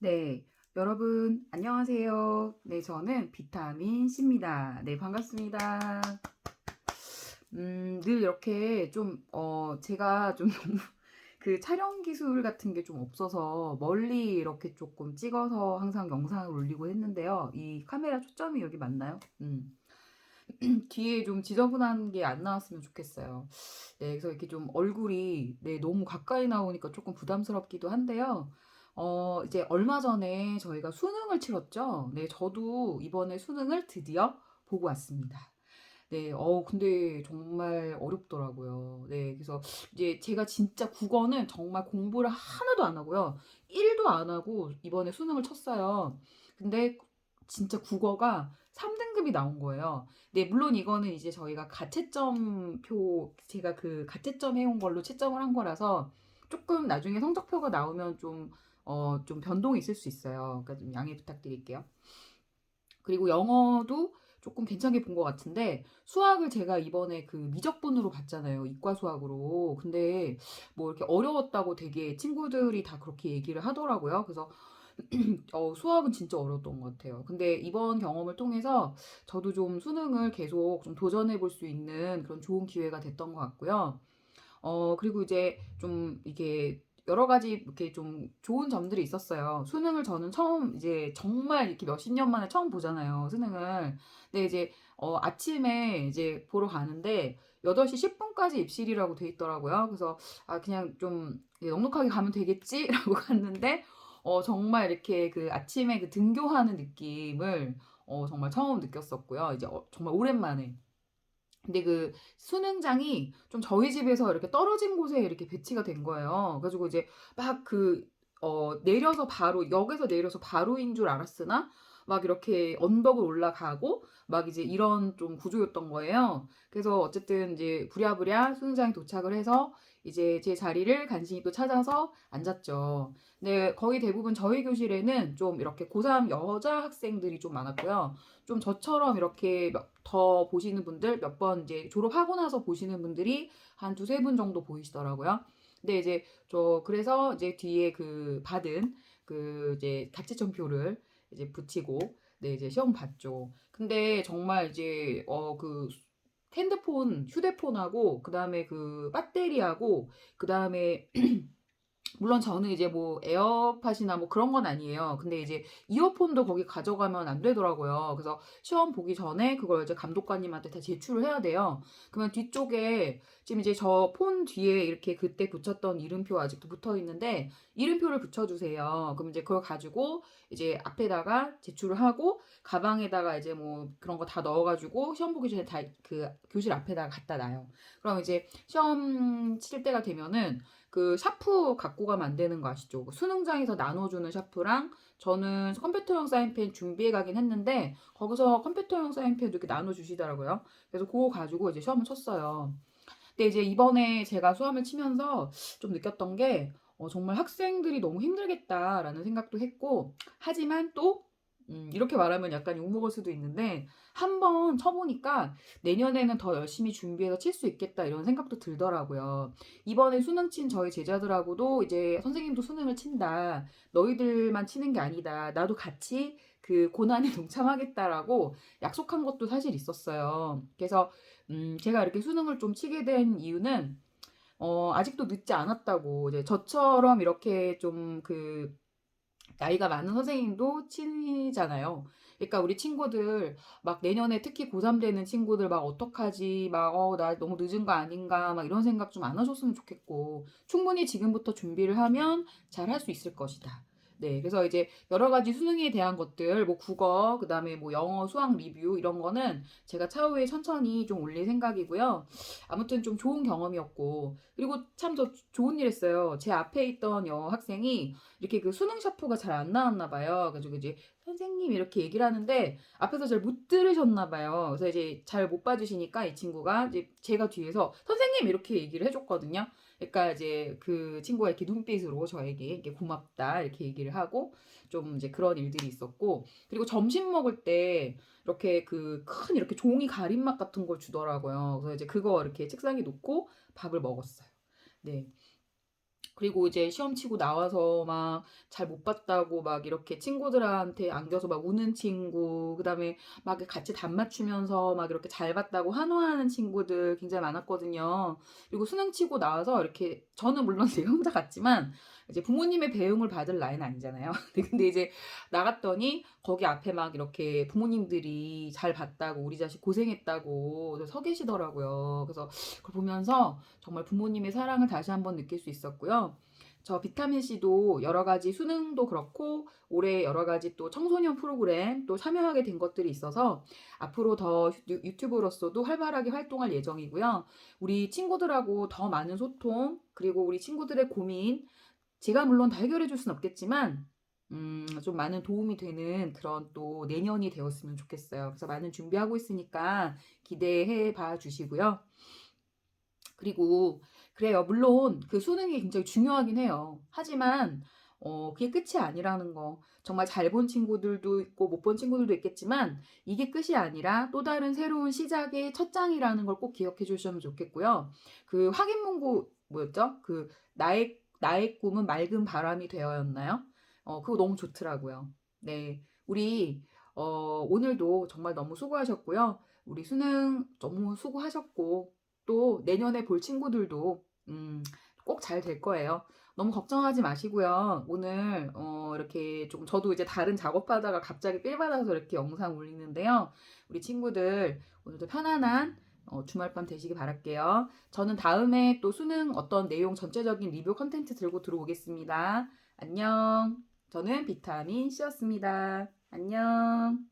네, 여러분 안녕하세요. 네, 저는 비타민 C입니다. 네, 반갑습니다. 늘 이렇게 좀, 제가 좀 너무 그 촬영 기술 같은 게 좀 없어서 멀리 이렇게 조금 찍어서 항상 영상을 올리고 했는데요. 이 카메라 초점이 여기 맞나요? 뒤에 좀 지저분한 게 안 나왔으면 좋겠어요. 네, 그래서 이렇게 좀 얼굴이 네, 너무 가까이 나오니까 조금 부담스럽기도 한데요. 이제 얼마 전에 저희가 수능을 치렀죠. 네, 저도 이번에 수능을 드디어 보고 왔습니다. 네, 근데 정말 어렵더라고요. 네, 그래서 이제 제가 진짜 국어는 정말 공부를 하나도 안 하고요. 1도 안 하고 이번에 수능을 쳤어요. 근데 진짜 국어가 3등급이 나온 거예요. 네, 물론 이거는 이제 저희가 가채점표, 제가 그 가채점 해온 걸로 채점을 한 거라서 조금 나중에 성적표가 나오면 좀 변동이 있을 수 있어요. 그러니까 좀 양해 부탁드릴게요. 그리고 영어도 조금 괜찮게 본 것 같은데 수학을 제가 이번에 그 미적분으로 봤잖아요. 이과 수학으로. 근데 뭐 이렇게 어려웠다고 되게 친구들이 다 그렇게 얘기를 하더라고요. 그래서 수학은 진짜 어려웠던 것 같아요. 근데 이번 경험을 통해서 저도 좀 수능을 계속 좀 도전해 볼 수 있는 그런 좋은 기회가 됐던 것 같고요. 그리고 이제 좀 이게 여러 가지 이렇게 좀 좋은 점들이 있었어요. 수능을 저는 처음 이제 정말 이렇게 몇십 년 만에 처음 보잖아요. 수능을. 근데 이제 아침에 이제 보러 가는데 8시 10분까지 입실이라고 돼 있더라고요. 그래서 아 그냥 좀 넉넉하게 가면 되겠지라고 갔는데 정말 이렇게 그 아침에 그 등교하는 느낌을 정말 처음 느꼈었고요. 이제 정말 오랜만에 근데 그 수능장이 좀 저희 집에서 이렇게 떨어진 곳에 이렇게 배치가 된 거예요. 그래가지고 이제 막 내려서 바로, 역에서 내려서 바로인 줄 알았으나, 막 이렇게 언덕을 올라가고, 막 이제 이런 좀 구조였던 거예요. 그래서 어쨌든 이제 부랴부랴 수능장에 도착을 해서 이제 제 자리를 간신히 또 찾아서 앉았죠. 근데 거의 대부분 저희 교실에는 좀 이렇게 고3 여자 학생들이 좀 많았고요. 좀 저처럼 이렇게 더 보시는 분들 몇 번 이제 졸업하고 나서 보시는 분들이 한 두세 분 정도 보이시더라고요. 근데 이제 그래서 이제 뒤에 그 받은 그 이제 가채점표를 이제 붙이고 네 이제 시험 봤죠. 근데 정말 이제 그 핸드폰 휴대폰하고 그다음에 그 배터리하고 그다음에 물론 저는 이제 뭐 에어팟이나 뭐 그런 건 아니에요. 근데 이제 이어폰도 거기 가져가면 안 되더라고요. 그래서 시험 보기 전에 그걸 이제 감독관님한테 다 제출을 해야 돼요. 그러면 뒤쪽에 지금 이제 저 폰 뒤에 이렇게 그때 붙였던 이름표 아직도 붙어 있는데 이름표를 붙여주세요. 그럼 이제 그걸 가지고 이제 앞에다가 제출을 하고 가방에다가 이제 뭐 그런 거 다 넣어가지고 시험 보기 전에 다 그 교실 앞에다가 갖다 놔요. 그럼 이제 시험 칠 때가 되면은 그 샤프 갖고 가면 안 되는 거 아시죠? 그 수능장에서 나눠주는 샤프랑 저는 컴퓨터용 사인펜 준비해 가긴 했는데 거기서 컴퓨터용 사인펜도 이렇게 나눠주시더라고요. 그래서 그거 가지고 이제 시험을 쳤어요. 근데 이제 이번에 제가 수험을 치면서 좀 느꼈던 게 정말 학생들이 너무 힘들겠다라는 생각도 했고 하지만 또 이렇게 말하면 약간 욕먹을 수도 있는데 한 번 쳐보니까 내년에는 더 열심히 준비해서 칠 수 있겠다 이런 생각도 들더라고요. 이번에 수능 친 저희 제자들하고도 이제 선생님도 수능을 친다. 너희들만 치는 게 아니다. 나도 같이 그 고난에 동참하겠다라고 약속한 것도 사실 있었어요. 그래서 제가 이렇게 수능을 좀 치게 된 이유는 아직도 늦지 않았다고 이제 저처럼 이렇게 좀 나이가 많은 선생님도 치잖아요. 그러니까 우리 친구들 막 내년에 특히 고3 되는 친구들 막 어떡하지? 막 나 너무 늦은 거 아닌가? 막 이런 생각 좀 안 하셨으면 좋겠고 충분히 지금부터 준비를 하면 잘 할 수 있을 것이다. 네, 그래서 이제 여러 가지 수능에 대한 것들, 뭐 국어, 그다음에 뭐 영어, 수학 리뷰 이런 거는 제가 차후에 천천히 좀 올릴 생각이고요. 아무튼 좀 좋은 경험이었고, 그리고 참 더 좋은 일 했어요. 제 앞에 있던 여학생이 이렇게 그 수능 샤프가 잘 안 나왔나 봐요. 그래가지고 이제 선생님 이렇게 얘기를 하는데 앞에서 잘 못 들으셨나 봐요. 그래서 이제 잘 못 봐주시니까 이 친구가 이제 제가 뒤에서 선생님 이렇게 얘기를 해줬거든요. 그러니까 이제 그 친구가 이렇게 눈빛으로 저에게 이렇게 고맙다 이렇게 얘기를 하고 좀 이제 그런 일들이 있었고 그리고 점심 먹을 때 이렇게 그 큰 이렇게 종이 가림막 같은 걸 주더라고요. 그래서 이제 그거 이렇게 책상에 놓고 밥을 먹었어요. 네. 그리고 이제 시험 치고 나와서 막 잘 못 봤다고 막 이렇게 친구들한테 안겨서 막 우는 친구, 그다음에 막 같이 답 맞추면서 막 이렇게 잘 봤다고 환호하는 친구들 굉장히 많았거든요. 그리고 수능 치고 나와서 이렇게 저는 물론 제가 혼자 갔지만 이제 부모님의 배웅을 받을 나이는 아니잖아요. 근데 이제 나갔더니 거기 앞에 막 이렇게 부모님들이 잘 봤다고 우리 자식 고생했다고 서 계시더라고요. 그래서 그걸 보면서 정말 부모님의 사랑을 다시 한번 느낄 수 있었고요. 저 비타민 C도 여러 가지 수능도 그렇고 올해 여러 가지 또 청소년 프로그램 또 참여하게 된 것들이 있어서 앞으로 더 유튜브로서도 활발하게 활동할 예정이고요. 우리 친구들하고 더 많은 소통, 그리고 우리 친구들의 고민, 제가 물론 다 해결해 줄 수는 없겠지만 좀 많은 도움이 되는 그런 또 내년이 되었으면 좋겠어요. 그래서 많은 준비하고 있으니까 기대해 봐 주시고요. 그리고 그래요. 물론 그 수능이 굉장히 중요하긴 해요. 하지만 그게 끝이 아니라는 거. 정말 잘 본 친구들도 있고 못 본 친구들도 있겠지만 이게 끝이 아니라 또 다른 새로운 시작의 첫 장이라는 걸 꼭 기억해 주셨으면 좋겠고요. 그 확인 문구 뭐였죠? 그 나의 꿈은 맑은 바람이 되어였나요? 그거 너무 좋더라고요. 네. 우리 오늘도 정말 너무 수고하셨고요. 우리 수능 너무 수고하셨고 또 내년에 볼 친구들도 꼭 잘 될 거예요. 너무 걱정하지 마시고요. 오늘 이렇게 좀 저도 이제 다른 작업하다가 갑자기 필 받아서 이렇게 영상 올리는데요. 우리 친구들 오늘도 편안한 주말밤 되시기 바랄게요. 저는 다음에 또 수능 어떤 내용 전체적인 리뷰 컨텐츠 들고 들어오겠습니다. 안녕. 저는 비타민 C였습니다. 안녕.